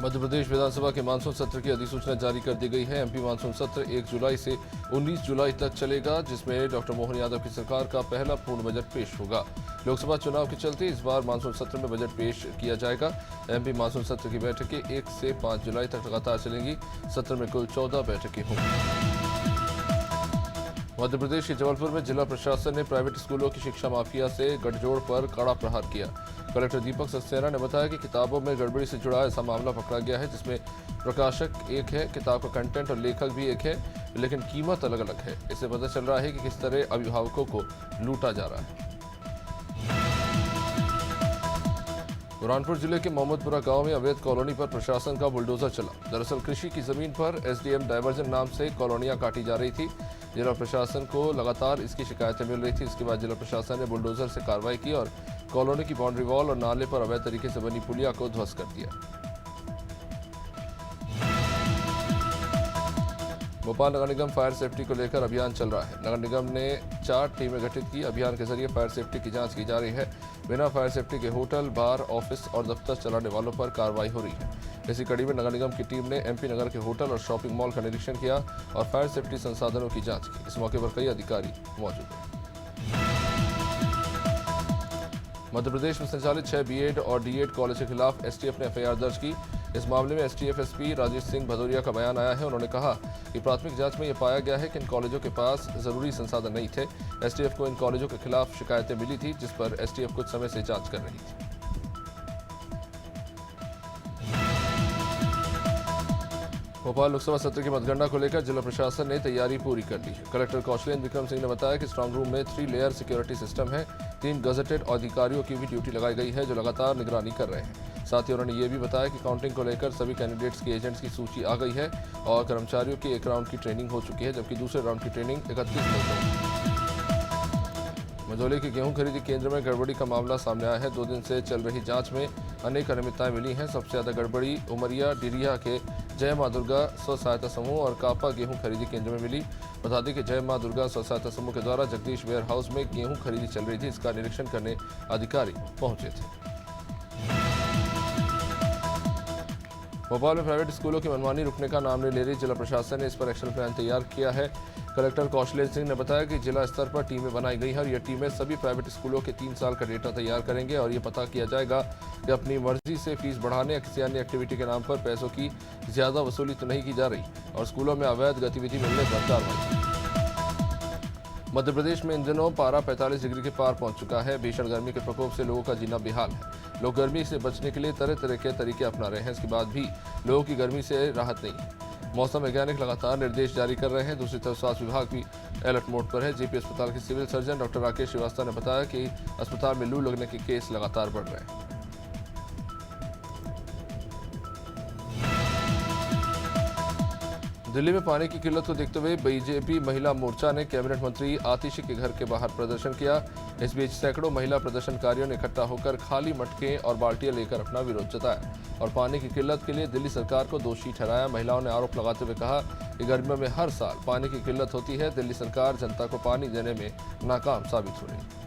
मध्य प्रदेश विधानसभा के मानसून सत्र की अधिसूचना जारी कर दी गई है। एमपी मानसून सत्र 1 जुलाई से 19 जुलाई तक चलेगा, जिसमें डॉक्टर मोहन यादव की सरकार का पहला पूर्ण बजट पेश होगा। लोकसभा चुनाव के चलते इस बार मानसून सत्र में बजट पेश किया जाएगा। एमपी मानसून सत्र की बैठकें 1 से 5 जुलाई तक लगातार चलेंगी। सत्र में कुल 14 बैठकें होंगी। मध्य प्रदेश के जबलपुर में जिला प्रशासन ने प्राइवेट स्कूलों की शिक्षा माफिया से गठजोड़ पर कड़ा प्रहार किया। कलेक्टर दीपक सक्सेना ने बताया कि किताबों में गड़बड़ी से जुड़ा ऐसा मामला पकड़ा गया है, जिसमें प्रकाशक एक है, किताब का कंटेंट और लेखक भी एक है, लेकिन कीमत अलग अलग है। इससे पता चल रहा है कि किस तरह अभिभावकों को लूटा जा रहा है। बुरहानपुर जिले के मोहम्मदपुरा गांव में अवैध कॉलोनी पर प्रशासन का बुलडोजर चला। दरअसल कृषि की जमीन पर एसडीएम डायवर्जन नाम से कॉलोनियां काटी जा रही थी। जिला प्रशासन को लगातार इसकी शिकायतें मिल रही थी। इसके बाद जिला प्रशासन ने बुलडोजर से कार्रवाई की और कॉलोनी की बाउंड्री वॉल और नाले पर अवैध तरीके से बनी पुलिया को ध्वस्त कर दिया। भोपाल नगर निगम फायर सेफ्टी को लेकर अभियान चल रहा है। नगर निगम ने 4 टीमें गठित की। अभियान के जरिए फायर सेफ्टी की जांच की जा रही है। बिना फायर सेफ्टी के होटल, बार, ऑफिस और दफ्तर चलाने वालों पर कार्रवाई हो रही है। इसी कड़ी में नगर निगम की टीम ने एमपी नगर के होटल और शॉपिंग मॉल का निरीक्षण किया और फायर सेफ्टी संसाधनों की जांच की। इस मौके पर कई अधिकारी मौजूद हैं। मध्य प्रदेश में संचालित 6 बीएड और डीएड कॉलेज के खिलाफ एसटीएफ ने एफआईआर दर्ज की। इस मामले में एसटीएफ एसपी राजेश सिंह भदौरिया का बयान आया है। उन्होंने कहा कि प्राथमिक जांच में यह पाया गया है कि इन कॉलेजों के पास जरूरी संसाधन नहीं थे। एसटीएफ को इन कॉलेजों के खिलाफ शिकायतें मिली थी, जिस पर एसटीएफ कुछ समय से जांच कर रही थी। भोपाल लोकसभा सत्र की मतगणना को लेकर जिला प्रशासन ने तैयारी पूरी कर ली है। कलेक्टर कौशलेंद्र विक्रम सिंह ने बताया कि स्ट्रांग रूम में 3 लेयर सिक्योरिटी सिस्टम है। 3 गजेटेड अधिकारियों की भी ड्यूटी लगाई गई है, जो लगातार निगरानी कर रहे हैं। साथ ही उन्होंने ये भी बताया कि काउंटिंग को लेकर सभी कैंडिडेट्स की एजेंट्स की सूची आ गई है और कर्मचारियों की 1 राउंड की ट्रेनिंग हो चुकी है, जबकि दूसरे राउंड की ट्रेनिंग 31 मई को। मझौली के गेहूं खरीदी केंद्र में गड़बड़ी का मामला सामने आया है। 2 दिन से चल रही जांच में अनेक अनियमितताएं मिली हैं। सबसे ज्यादा गड़बड़ी उमरिया डिरिया के जय मां दुर्गा स्व सहायता समूह और कापा गेहूं खरीदी केंद्र में मिली। बता दें कि जय मां दुर्गा स्व सहायता समूह के द्वारा जगदीश वेयर हाउस में गेहूं खरीदी चल रही थी। इसका निरीक्षण करने अधिकारी पहुंचे थे। भोपाल में प्राइवेट स्कूलों की मनमानी रुकने का नाम नहीं ले रही। जिला प्रशासन ने इस पर एक्शन प्लान तैयार किया है। कलेक्टर कौशलेंद्र सिंह ने बताया कि जिला स्तर पर टीमें बनाई गई हैं और ये टीमें सभी प्राइवेट स्कूलों के 3 साल का डेटा तैयार करेंगे और ये पता किया जाएगा कि अपनी मर्जी से फीस बढ़ाने या किसी अन्य एक्टिविटी के नाम पर पैसों की ज्यादा वसूली तो नहीं की जा रही और स्कूलों में अवैध गतिविधि मिलने पर कार्रवाई। मध्य प्रदेश में इन दिनों पारा 45 डिग्री के पार पहुंच चुका है। भीषण गर्मी के प्रकोप से लोगों का जीना बेहाल है। लोग गर्मी से बचने के लिए तरह तरह के तरीके अपना रहे हैं। इसके बाद भी लोगों की गर्मी से राहत नहीं है। मौसम वैज्ञानिक लगातार निर्देश जारी कर रहे हैं। दूसरी तरफ स्वास्थ्य विभाग भी अलर्ट मोड पर है। जेपी अस्पताल के civil surgeon doctor Rakesh Shrivastava ने बताया कि अस्पताल में लू लगने के केस लगातार बढ़ रहे हैं। दिल्ली में पानी की किल्लत को देखते हुए बीजेपी महिला मोर्चा ने कैबिनेट मंत्री आतिशी के घर के बाहर प्रदर्शन किया। इस बीच सैकड़ों महिला प्रदर्शनकारियों ने इकट्ठा होकर खाली मटके और बाल्टियां लेकर अपना विरोध जताया और पानी की किल्लत के लिए दिल्ली सरकार को दोषी ठहराया। महिलाओं ने आरोप लगाते हुए कहा कि गर्मियों में हर साल पानी की किल्लत होती है। दिल्ली सरकार जनता को पानी देने में नाकाम साबित हो रही है।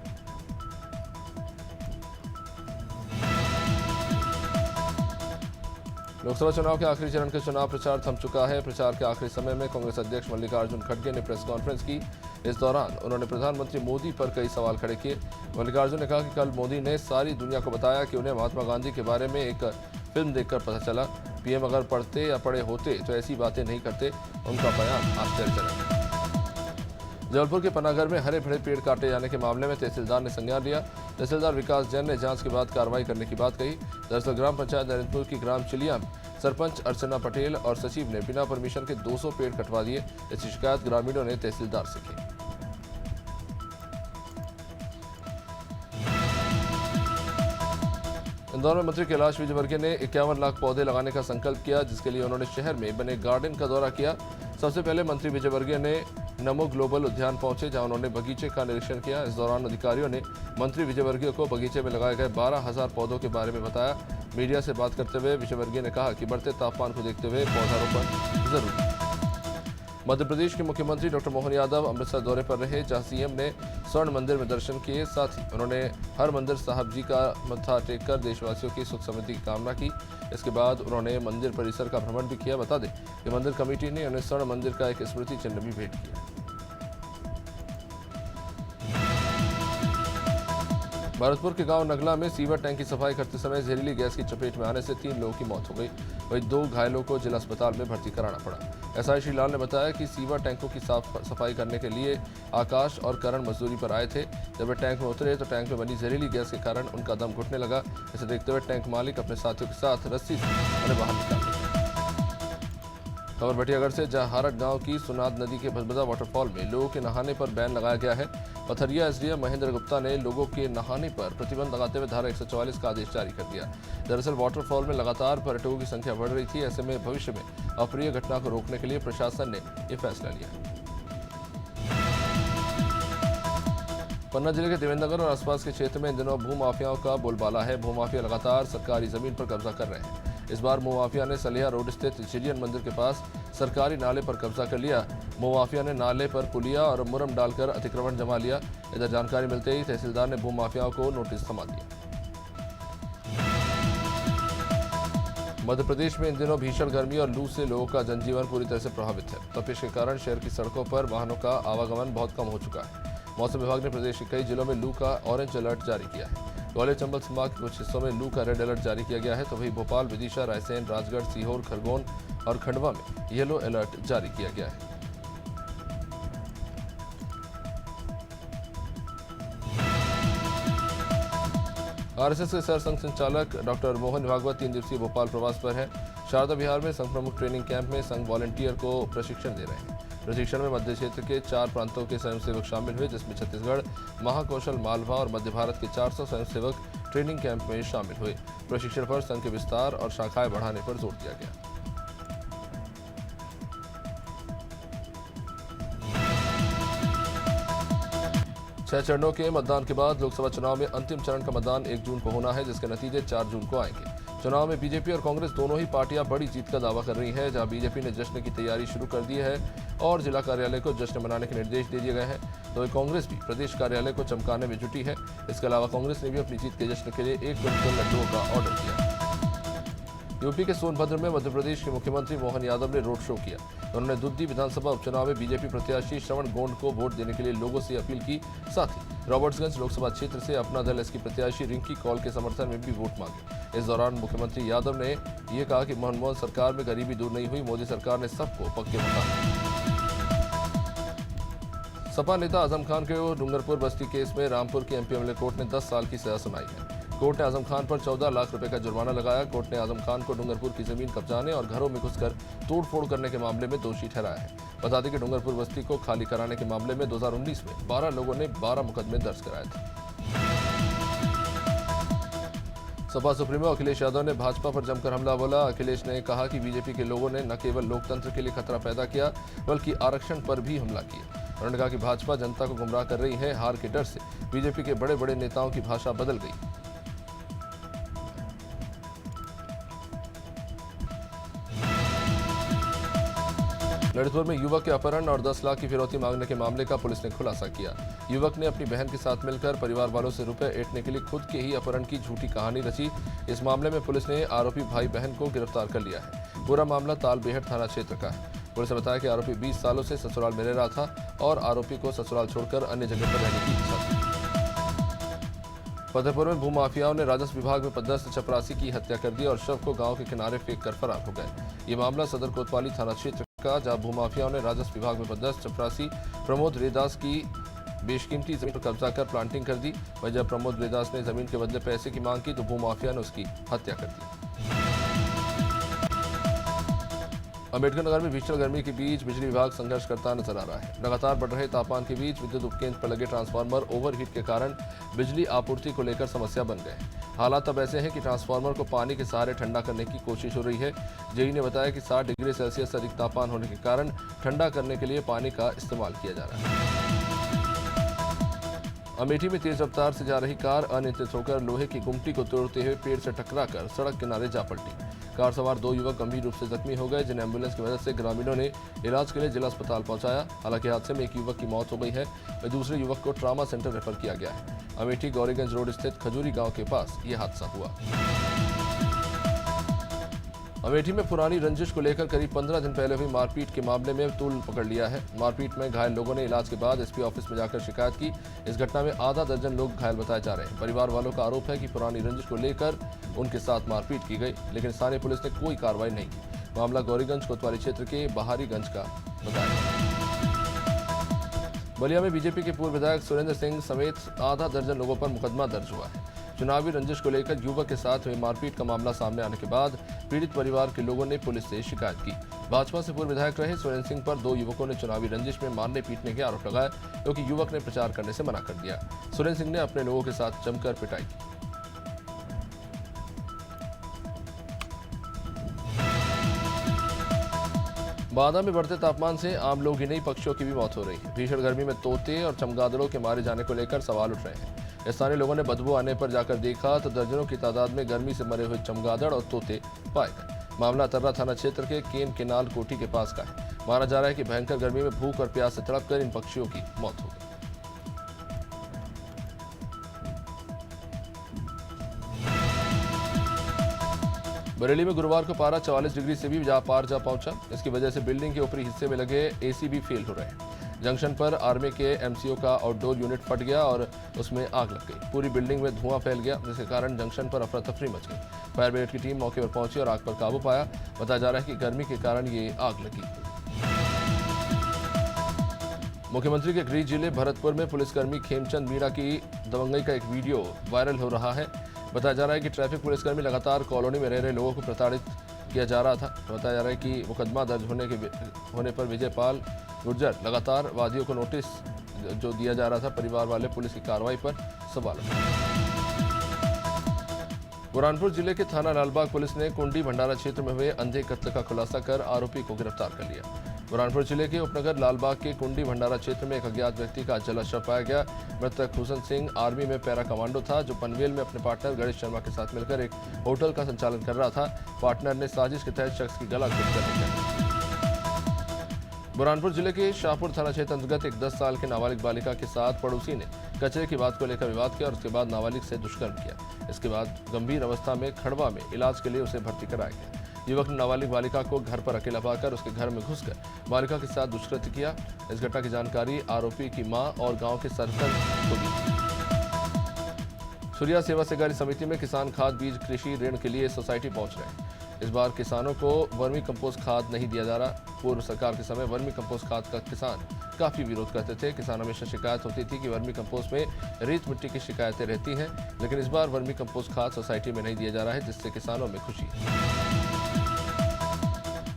लोकसभा चुनाव के आखिरी चरण के चुनाव प्रचार थम चुका है। प्रचार के आखिरी समय में कांग्रेस अध्यक्ष मल्लिकार्जुन खड़गे ने प्रेस कॉन्फ्रेंस की। इस दौरान उन्होंने प्रधानमंत्री मोदी पर कई सवाल खड़े किए। मल्लिकार्जुन ने कहा कि कल मोदी ने सारी दुनिया को बताया कि उन्हें महात्मा गांधी के बारे में एक फिल्म देखकर पता चला। पीएम अगर पढ़ते या पढ़े होते तो ऐसी बातें नहीं करते। उनका बयान आश्चर्यजनक है। जबलपुर के पनागर में हरे भरे पेड़ काटे जाने के मामले में तहसीलदार ने संज्ञान लिया। तहसीलदार विकास जैन ने जांच के बाद कार्रवाई करने की बात कही। दरअसल ग्राम पंचायत नरेंद्रपुर की ग्राम चिलिया में सरपंच अर्चना पटेल और सचिव ने बिना परमिशन के 200 पेड़ कटवा दिए। इसकी शिकायत ग्रामीणों ने तहसीलदार से की। इंदौर में मंत्री कैलाश विजयवर्गीय ने 51 लाख पौधे लगाने का संकल्प किया, जिसके लिए उन्होंने शहर में बने गार्डन का दौरा किया। सबसे पहले मंत्री विजयवर्गीय ने नमो ग्लोबल उद्यान पहुंचे, जहां उन्होंने बगीचे का निरीक्षण किया। इस दौरान अधिकारियों ने मंत्री विजयवर्गीय को बगीचे में लगाए गए 12,000 पौधों के बारे में बताया। मीडिया से बात करते हुए विजयवर्गीय ने कहा कि बढ़ते तापमान को देखते हुए पौधारोपण जरूरी है। मध्य प्रदेश के मुख्यमंत्री डॉक्टर मोहन यादव अमृतसर दौरे पर रहे, जहां सीएम ने स्वर्ण मंदिर में दर्शन किए। साथ ही उन्होंने हरमंदिर साहब जी का मत्था टेककर देशवासियों की सुख समृद्धि की कामना की। इसके बाद उन्होंने मंदिर परिसर का भ्रमण भी किया। बता दें कि मंदिर कमेटी ने उन्हें स्वर्ण मंदिर का एक स्मृति चिन्ह भी भेंट किया। भरतपुर के गांव नगला में सीवर टैंक की सफाई करते समय जहरीली गैस की चपेट में आने से 3 लोगों की मौत हो गई। वहीं 2 घायलों को जिला अस्पताल में भर्ती कराना पड़ा। एसआई श्री लाल ने बताया कि सीवर टैंकों की साफ सफाई करने के लिए आकाश और करण मजदूरी पर आए थे। जब वे टैंक में उतरे तो टैंक में बनी जहरीली गैस के कारण उनका दम घुटने लगा। इसे देखते हुए टैंक मालिक अपने साथियों के साथ रस्सी से उन्हें बाहर निकाल लिया। खबर भटियागढ़ से, जहां हारट गांव की सुनाद नदी के भदभदा वाटरफॉल में लोगों के नहाने पर बैन लगाया गया है। पथरिया एसडीएम महेंद्र गुप्ता ने लोगों के नहाने पर प्रतिबंध लगाते हुए धारा 144 का आदेश जारी कर दिया। दरअसल वाटरफॉल में लगातार पर्यटकों की संख्या बढ़ रही थी। ऐसे में भविष्य में अप्रिय घटना को रोकने के लिए प्रशासन ने यह फैसला लिया। पन्ना जिले के देवेंद्रनगर और आसपास के क्षेत्र में इन दिनों भूमाफियाओं का बोलबाला है। भूमाफिया लगातार सरकारी जमीन पर कब्जा कर रहे हैं। इस बार भूमाफिया ने सलिया रोड स्थित चिड़ियन मंदिर के पास सरकारी नाले पर कब्जा कर लिया। भूमाफिया ने नाले पर पुलिया और मुरम डालकर अतिक्रमण जमा लिया। इधर जानकारी मिलते ही तहसीलदार ने भूमाफियाओं को नोटिस थमा दिया। मध्य प्रदेश में इन दिनों भीषण गर्मी और लू से लोगों का जनजीवन पूरी तरह से प्रभावित है। तपिश के कारण शहर की सड़कों पर वाहनों का आवागमन बहुत कम हो चुका है। मौसम विभाग ने प्रदेश के कई जिलों में लू का ऑरेंज अलर्ट जारी किया है। ग्वालियर चंबल संभाग के कुछ हिस्सों में लू का रेड अलर्ट जारी किया गया है, तो वहीं भोपाल, विदिशा, रायसेन, राजगढ़, सीहोर, खरगोन और खंडवा में येलो अलर्ट जारी किया गया है। आरएसएस के सरसंघ संचालक डॉक्टर मोहन भागवत 3 दिवसीय भोपाल प्रवास पर है। शारदा विहार में संघ प्रमुख ट्रेनिंग कैंप में संघ वॉलंटियर को प्रशिक्षण दे रहे हैं। प्रशिक्षण में मध्य क्षेत्र के 4 प्रांतों के स्वयंसेवक शामिल हुए, जिसमें छत्तीसगढ़, महाकौशल, मालवा और मध्य भारत के 400 स्वयंसेवक ट्रेनिंग कैंप में शामिल हुए। प्रशिक्षण पर संघ के विस्तार और शाखाएं बढ़ाने पर जोर दिया गया। छह चरणों के मतदान के बाद लोकसभा चुनाव में अंतिम चरण का मतदान 1 जून को होना है, जिसके नतीजे 4 जून को आएंगे। चुनाव में बीजेपी और कांग्रेस दोनों ही पार्टियां बड़ी जीत का दावा कर रही हैं। जहां बीजेपी ने जश्न की तैयारी शुरू कर दी है और जिला कार्यालय को जश्न मनाने के निर्देश दे दिए गए हैं, तो कांग्रेस भी प्रदेश कार्यालय को चमकाने में जुटी है। इसके अलावा कांग्रेस ने भी अपनी जीत के जश्न के लिए 1 क्विंटल लड्डुओं का ऑर्डर किया। यूपी के सोनभद्र में मध्य प्रदेश के मुख्यमंत्री मोहन यादव ने रोड शो किया। उन्होंने दुद्दी विधानसभा उपचुनाव में बीजेपी प्रत्याशी श्रवण गोंड को वोट देने के लिए लोगों से अपील की। साथ ही रॉबर्ट्सगंज लोकसभा क्षेत्र से अपना दल एसकी प्रत्याशी रिंकी कौल के समर्थन में भी वोट मांगे। इस दौरान मुख्यमंत्री यादव ने यह कहा कि मनमोहन सरकार में गरीबी दूर नहीं हुई, मोदी सरकार ने सबको पक्के मकान। सपा नेता आजम खान के डूंगरपुर बस्ती केस में रामपुर की एमपी एमएलए कोर्ट ने 10 साल की सजा सुनाई है। कोर्ट ने आजम खान पर 14 लाख रुपए का जुर्माना लगाया। कोर्ट ने आजम खान को डूंगरपुर की जमीन कब्जाने और घरों में घुसकर तोड़फोड़ करने के मामले में दोषी ठहराया है। बता दें कि डूंगरपुर बस्ती को खाली कराने के मामले में 2019 में 12 लोगों ने 12 मुकदमे दर्ज कराए थे। सपा सुप्रीमो अखिलेश यादव ने भाजपा पर जमकर हमला बोला। अखिलेश ने कहा कि बीजेपी के लोगों ने न केवल लोकतंत्र के लिए खतरा पैदा किया, बल्कि आरक्षण पर भी हमला किया। उन्होंने कहा कि भाजपा जनता को गुमराह कर रही है। हार के डर से बीजेपी के बड़े बड़े नेताओं की भाषा बदल गई। ललितपुर में युवक के अपहरण और 10 लाख की फिरौती मांगने के मामले का पुलिस ने खुलासा किया। युवक ने अपनी बहन के साथ मिलकर परिवार वालों से रुपए ऐंठने के लिए खुद के ही अपहरण की झूठी कहानी रची। इस मामले में पुलिस ने आरोपी भाई बहन को गिरफ्तार कर लिया है। पूरा मामला तालबेहट थाना क्षेत्र का है। पुलिस ने बताया कि आरोपी 20 सालों से ससुराल में रह रहा था और आरोपी को ससुराल छोड़कर अन्य जगह पर रहने की इच्छा थी। फतेहपुर में भूमाफियाओं ने राजस्व विभाग में पदस्थ चपरासी की हत्या कर दी और शव को गांव के किनारे फेंक कर फरार हो गए। ये मामला सदर कोतवाली थाना क्षेत्र का, जहां भूमाफियाओं ने राजस्व विभाग में पदस्थ चपरासी प्रमोद रेदास की बेशकीमती जमीन पर कब्जा कर प्लांटिंग कर दी। वहीं जब प्रमोद रेदास ने जमीन के बदले पैसे की मांग की तो भूमाफिया ने उसकी हत्या कर दी। अम्बेडकर नगर में भीषण गर्मी के बीच बिजली विभाग संघर्ष करता नजर आ रहा है। लगातार बढ़ रहे तापमान के बीच विद्युत उपकेंद्र पर लगे ट्रांसफार्मर ओवरहीट के कारण बिजली आपूर्ति को लेकर समस्या बन गए हैं। हालात अब ऐसे हैं कि ट्रांसफार्मर को पानी के सहारे ठंडा करने की कोशिश हो रही है। जेई ने बताया कि 60 डिग्री सेल्सियस से अधिक तापमान होने के कारण ठंडा करने के लिए पानी का इस्तेमाल किया जा रहा है। अमेठी में तेज रफ्तार से जा रही कार अनियंत्रित होकर लोहे की गुमटी को तोड़ते हुए पेड़ से टकराकर सड़क किनारे जा पलटी। कार सवार 2 युवक गंभीर रूप से जख्मी हो गए, जिन्हें एम्बुलेंस की मदद से ग्रामीणों ने इलाज के लिए जिला अस्पताल पहुंचाया। हालांकि हादसे में एक युवक की मौत हो गई है, वहीं दूसरे युवक को ट्रामा सेंटर रेफर किया गया है। अमेठी गौरीगंज रोड स्थित खजूरी गांव के पास यह हादसा हुआ। अमेठी में पुरानी रंजिश को लेकर करीब 15 दिन पहले हुई मारपीट के मामले में तूल पकड़ लिया है। मारपीट में घायल लोगों ने इलाज के बाद एसपी ऑफिस में जाकर शिकायत की। इस घटना में आधा दर्जन लोग घायल बताए जा रहे हैं। परिवार वालों का आरोप है कि पुरानी रंजिश को लेकर उनके साथ मारपीट की गई, लेकिन स्थानीय पुलिस ने कोई कार्रवाई नहीं की। मामला गौरीगंज कोतवाली क्षेत्र के बाहरीगंज का बताया गया। बलिया में बीजेपी के पूर्व विधायक सुरेंद्र सिंह समेत आधा दर्जन लोगों पर मुकदमा दर्ज हुआ है। चुनावी रंजिश को लेकर युवक के साथ हुई मारपीट का मामला सामने आने के बाद पीड़ित परिवार के लोगों ने पुलिस से शिकायत की। भाजपा से पूर्व विधायक रहे सुरेंद्र सिंह पर 2 युवकों ने चुनावी रंजिश में मारने पीटने के आरोप लगाए, क्योंकि युवक ने प्रचार करने से मना कर दिया। सुरेंद्र सिंह ने अपने लोगों के साथ जमकर पिटाई की। बादा में बढ़ते तापमान से आम लोग ही नहीं, पक्षियों की भी मौत हो रही है। भीषण गर्मी में तोते और चमगादड़ों के मारे जाने को लेकर सवाल उठ रहे हैं। स्थानीय लोगों ने बदबू आने पर जाकर देखा तो दर्जनों की तादाद में गर्मी से मरे हुए चमगादड़ और तोते पाए गए। मामला तर्रा थाना क्षेत्र के केन केनाल कोठी के पास का है। माना जा रहा है कि भयंकर गर्मी में भूख और प्यास से तड़पकर इन पक्षियों की मौत हो गई। बरेली में गुरुवार को पारा 44 डिग्री से भी पार जा पहुंचा। इसकी वजह से बिल्डिंग के ऊपरी हिस्से में लगे एसी भी फेल हो रहे हैं। जंक्शन पर आर्मी के एमसीओ का आउटडोर यूनिट फट गया और उसमें आग लग गई। पूरी बिल्डिंग में धुआं फैल गया, जिसके कारण जंक्शन पर अफरा तफरी मच गई। फायर ब्रिगेड की टीम मौके पर पहुंची और आग पर काबू पाया। बताया जा रहा है कि गर्मी के कारण ये आग लगी। मुख्यमंत्री के गृह जिले भरतपुर में पुलिसकर्मी खेमचंद मीणा की दबंगई का एक वीडियो वायरल हो रहा है। बताया जा रहा है कि ट्रैफिक पुलिसकर्मी लगातार कॉलोनी में रह रहे लोगों को प्रताड़ित किया जा रहा था। बताया जा रहा है कि मुकदमा दर्ज होने पर विजयपाल गुर्जर लगातार वादियों को नोटिस जो दिया जा रहा था, परिवार वाले पुलिस की कार्रवाई पर सवाल उठाए। बुरहानपुर जिले के थाना लालबाग पुलिस ने कुंडी भंडारा क्षेत्र में हुए अंधे कत्ल का खुलासा कर आरोपी को गिरफ्तार कर लिया। बुरहानपुर जिले के उपनगर लालबाग के कुंडी भंडारा क्षेत्र में एक अज्ञात व्यक्ति का जला शव पाया गया। मृतक हुसन सिंह आर्मी में पैरा कमांडो था, जो पनवेल में अपने पार्टनर गणेश शर्मा के साथ मिलकर एक होटल का संचालन कर रहा था। पार्टनर ने साजिश के तहत शख्स की गला घोंट कर हत्या। बुरहानपुर जिले के शाहपुर थाना क्षेत्र अंतर्गत एक 10 साल के नाबालिग बालिका के साथ पड़ोसी ने कचरे की बात को लेकर विवाद किया और उसके बाद नाबालिग से दुष्कर्म किया। इसके बाद गंभीर अवस्था में खड़वा में इलाज के लिए उसे भर्ती कराया गया। युवक ने नाबालिग बालिका को घर पर अकेला पाकर उसके घर में घुसकर बालिका के साथ दुष्कृत्य किया। इस घटना की जानकारी आरोपी की मां और गांव के सरपंच को दी। सूर्या सेवा सहकारी समिति में किसान खाद बीज कृषि ऋण के लिए सोसाइटी पहुंच रहे हैं। इस बार किसानों को वर्मी कंपोस्ट खाद नहीं दिया जा रहा। पूर्व सरकार के समय वर्मी कंपोस्ट खाद का किसान काफी विरोध करते थे। किसानों में शिकायत होती थी कि वर्मी कंपोस्ट में रेत मिट्टी की शिकायतें रहती हैं, लेकिन इस बार वर्मी कंपोस्ट खाद सोसाइटी में नहीं दिया जा रहा है, जिससे किसानों में खुशी है।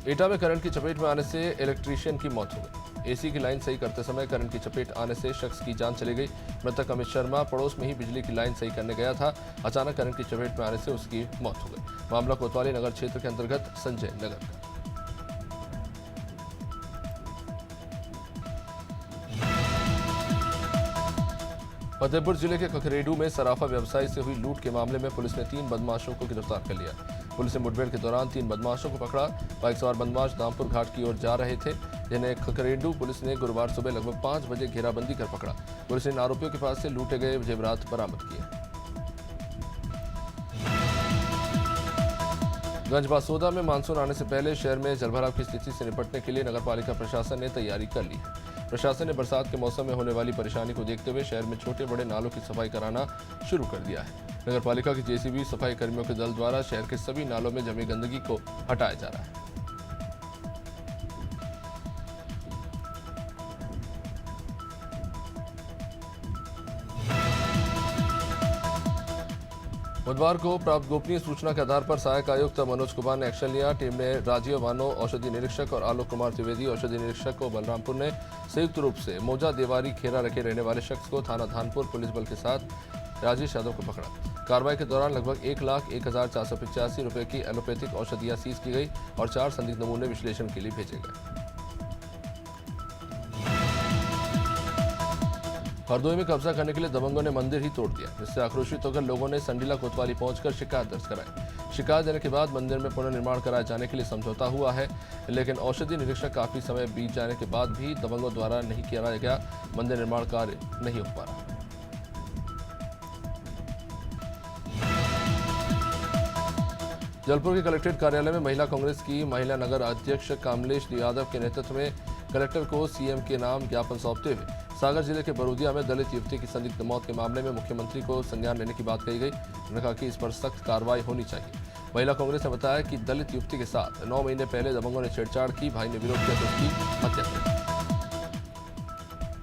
एटा में करंट की चपेट में आने से इलेक्ट्रीशियन की मौत हो गई। एसी की लाइन सही करते समय करंट की चपेट आने से शख्स की जान चली गई। मृतक अमित शर्मा पड़ोस में ही बिजली की लाइन सही करने गया था। अचानक करंट की चपेट में आने से उसकी मौत हो गई। मामला कोतवाली नगर क्षेत्र के अंतर्गत संजय नगर का। फतेहपुर जिले के खखरेडू में सराफा व्यवसायी से हुई लूट के मामले में पुलिस ने 3 बदमाशों को गिरफ्तार कर लिया। पुलिस ने मुठभेड़ के दौरान 3 बदमाशों को पकड़ा। बाइक सवार बदमाश दामपुर घाट की ओर जा रहे थे, जिन्हें खखरेडू पुलिस ने गुरुवार सुबह लगभग 5 बजे घेराबंदी कर पकड़ा। पुलिस ने इन आरोपियों के पास से लूटे गए जेवरात बरामद किए। गंजबासौदा में मानसून आने से पहले शहर में जलभराव की स्थिति से निपटने के लिए नगरपालिका प्रशासन ने तैयारी कर ली है। प्रशासन ने बरसात के मौसम में होने वाली परेशानी को देखते हुए शहर में छोटे बड़े नालों की सफाई कराना शुरू कर दिया है। नगरपालिका की जेसीबी सफाई कर्मियों के दल द्वारा शहर के सभी नालों में जमी गंदगी को हटाया जा रहा है। बुधवार को प्राप्त गोपनीय सूचना के आधार पर सहायक आयुक्त मनोज कुमार ने एक्शन लिया। टीम ने राजीव वानो औषधि निरीक्षक और आलोक कुमार त्रिवेदी औषधि निरीक्षक को बलरामपुर ने संयुक्त रूप से मोजा देवारी खेरा रखे रहने वाले शख्स को थाना धानपुर पुलिस बल के साथ राजेश यादव को पकड़ा। कार्रवाई के दौरान लगभग 1,01,485 रुपए की एलोपैथिक औषधियां सीज की गई और 4 संदिग्ध नमूने विश्लेषण के लिए भेजे गए। हरदोई में कब्जा करने के लिए दबंगों ने मंदिर ही तोड़ दिया, जिससे आक्रोशित होकर लोगों ने संडीला कोतवाली पहुंचकर शिकायत दर्ज कराई। शिकायत देने के बाद मंदिर में पुनर्निर्माण कराए जाने के लिए समझौता हुआ है, लेकिन औषधि निरीक्षण काफी समय बीत जाने के बाद भी दबंगों द्वारा नहीं किया गया मंदिर निर्माण कार्य नहीं हो पा रहा। जबलपुर के कलेक्ट्रेट कार्यालय में महिला कांग्रेस की महिला नगर अध्यक्ष कमलेश यादव के नेतृत्व में कलेक्टर को सीएम के नाम ज्ञापन सौंपते हुए सागर जिले के बरूदिया में दलित युवती की संदिग्ध मौत के मामले में मुख्यमंत्री को संज्ञान लेने की बात कही गई। उन्होंने कहा कि इस पर सख्त कार्रवाई होनी चाहिए। महिला कांग्रेस ने बताया कि दलित युवती के साथ 9 महीने पहले दबंगों ने छेड़छाड़ की, भाई ने विरोध किया तो उसकी हत्या कर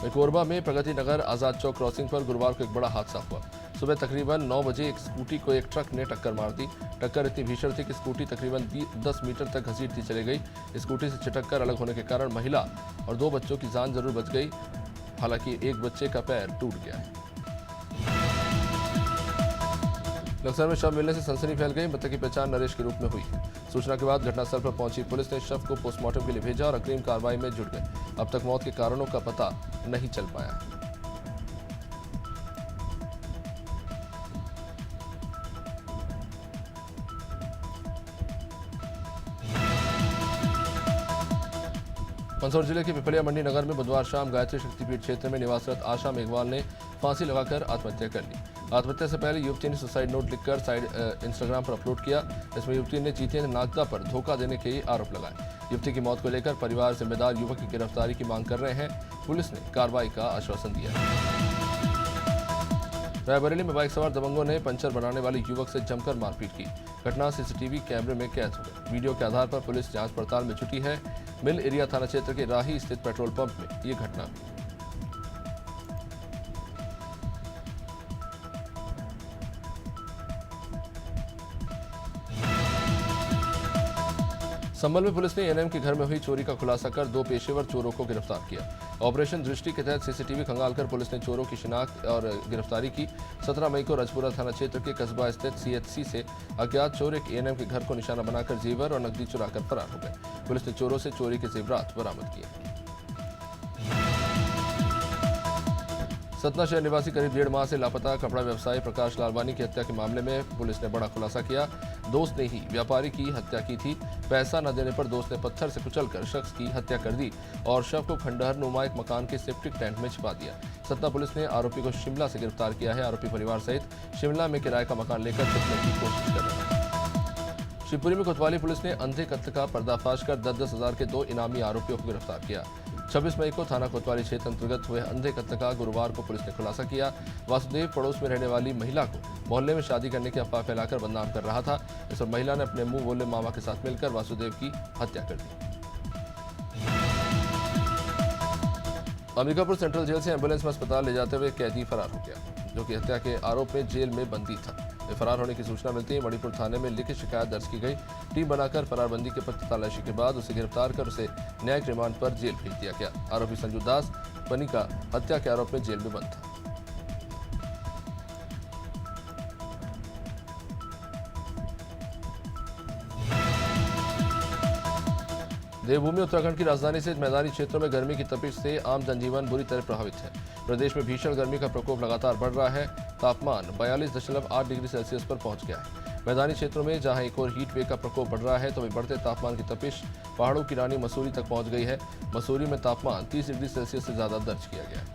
दी। कोरबा में प्रगति नगर आजाद चौक क्रॉसिंग पर गुरुवार को एक बड़ा हादसा हुआ। सुबह तकरीबन 9 बजे एक स्कूटी को एक ट्रक ने टक्कर मार दी। टक्कर इतनी भीषण थी कि स्कूटी तकरीबन 10 मीटर तक घसीटती चली गई। स्कूटी से छिटककर अलग होने के कारण महिला और 2 बच्चों की जान जरूर बच गई, हालांकि एक बच्चे का पैर टूट गया है। नक्सर में शव मिलने से सनसनी फैल गई। मृतक की पहचान नरेश के रूप में हुई है। सूचना के बाद घटनास्थल पर पहुंची पुलिस ने शव को पोस्टमार्टम के लिए भेजा और अग्रिम कार्रवाई में जुट गए। अब तक मौत के कारणों का पता नहीं चल पाया। मंदसौर जिले के पिपलिया मंडी नगर में बुधवार शाम गायत्री शक्तिपीठ क्षेत्र में निवासरत आशा मेघवाल ने फांसी लगाकर आत्महत्या कर ली। आत्महत्या से पहले युवती ने सुसाइड नोट लिखकर इंस्टाग्राम पर अपलोड किया। इसमें युवती ने जीतेंद्र नागदा पर धोखा देने के आरोप लगाए। युवती की मौत को लेकर परिवार जिम्मेदार युवक की गिरफ्तारी की मांग कर रहे हैं। पुलिस ने कार्रवाई का आश्वासन दिया है। रायबरेली में बाइक सवार दबंगों ने पंचर बनाने वाले युवक से जमकर मारपीट की। घटना सीसीटीवी कैमरे में कैद हो गई। वीडियो के आधार पर पुलिस जांच पड़ताल में जुटी है। मिल एरिया थाना क्षेत्र के राही स्थित पेट्रोल पंप में ये घटना हुई। संभल में पुलिस ने एएनएम के घर में हुई चोरी का खुलासा कर 2 पेशेवर चोरों को गिरफ्तार किया। ऑपरेशन दृष्टि के तहत सीसीटीवी खंगालकर पुलिस ने चोरों की शिनाख्त और गिरफ्तारी की। 17 मई को रजपुरा थाना क्षेत्र के कस्बा स्थित सीएचसी से अज्ञात चोर एक एएनएम के घर को निशाना बनाकर जेवर और नकदी चुराकर फरार हो गए। पुलिस ने चोरों से चोरी के जेवरात बरामद किए। सतना शहर निवासी करीब 1.5 माह से लापता कपड़ा व्यवसायी प्रकाश लालवानी की हत्या के मामले में पुलिस ने बड़ा खुलासा किया। दोस्त ने ही व्यापारी की हत्या की थी। पैसा न देने पर दोस्त ने पत्थर से कुचलकर शख्स की हत्या कर दी और शव को खंडहर नुमा एक मकान के सेप्टिक टैंक में छिपा दिया। सतना पुलिस ने आरोपी को शिमला से गिरफ्तार किया है। आरोपी परिवार सहित शिमला में किराए का मकान लेकर छुपने की कोशिश कर रहा है। शिवपुरी में कोतवाली पुलिस ने अंधे कत्ल का पर्दाफाश कर 10-10 हजार के 2 इनामी आरोपियों को गिरफ्तार किया। 26 मई को थाना कोतवाली क्षेत्र अंतर्गत हुए अंधे कत्ल का गुरुवार को पुलिस ने खुलासा किया। वासुदेव पड़ोस में रहने वाली महिला को मोहल्ले में शादी करने की अफवाह फैलाकर बदनाम कर रहा था। इस पर महिला ने अपने मुंह बोले मामा के साथ मिलकर वासुदेव की हत्या कर दी। अंबिकापुर सेंट्रल जेल से एम्बुलेंस में अस्पताल ले जाते हुए कैदी फरार हो गया, जो कि हत्या के आरोप में जेल में बंदी था। फरार होने की सूचना मिलते ही मणिपुर थाने में लिखित शिकायत दर्ज की गई। टीम बनाकर फरारबंदी के पत्र तलाशी के बाद उसे गिरफ्तार कर उसे न्यायिक रिमांड पर जेल भेज दिया गया। आरोपी संजू दास पनिका हत्या के आरोप में जेल में बंद था। देवभूमि उत्तराखंड की राजधानी सहित मैदानी क्षेत्रों में गर्मी की तपिश से आम जनजीवन बुरी तरह प्रभावित है। प्रदेश में भीषण गर्मी का प्रकोप लगातार बढ़ रहा है। तापमान 42.8 डिग्री सेल्सियस पर पहुंच गया है। मैदानी क्षेत्रों में जहां एक और हीट वेव का प्रकोप बढ़ रहा है, तो वहीं बढ़ते तापमान की तपिश पहाड़ों की रानी मसूरी तक पहुंच गई है। मसूरी में तापमान 30 डिग्री सेल्सियस से ज्यादा दर्ज किया गया है।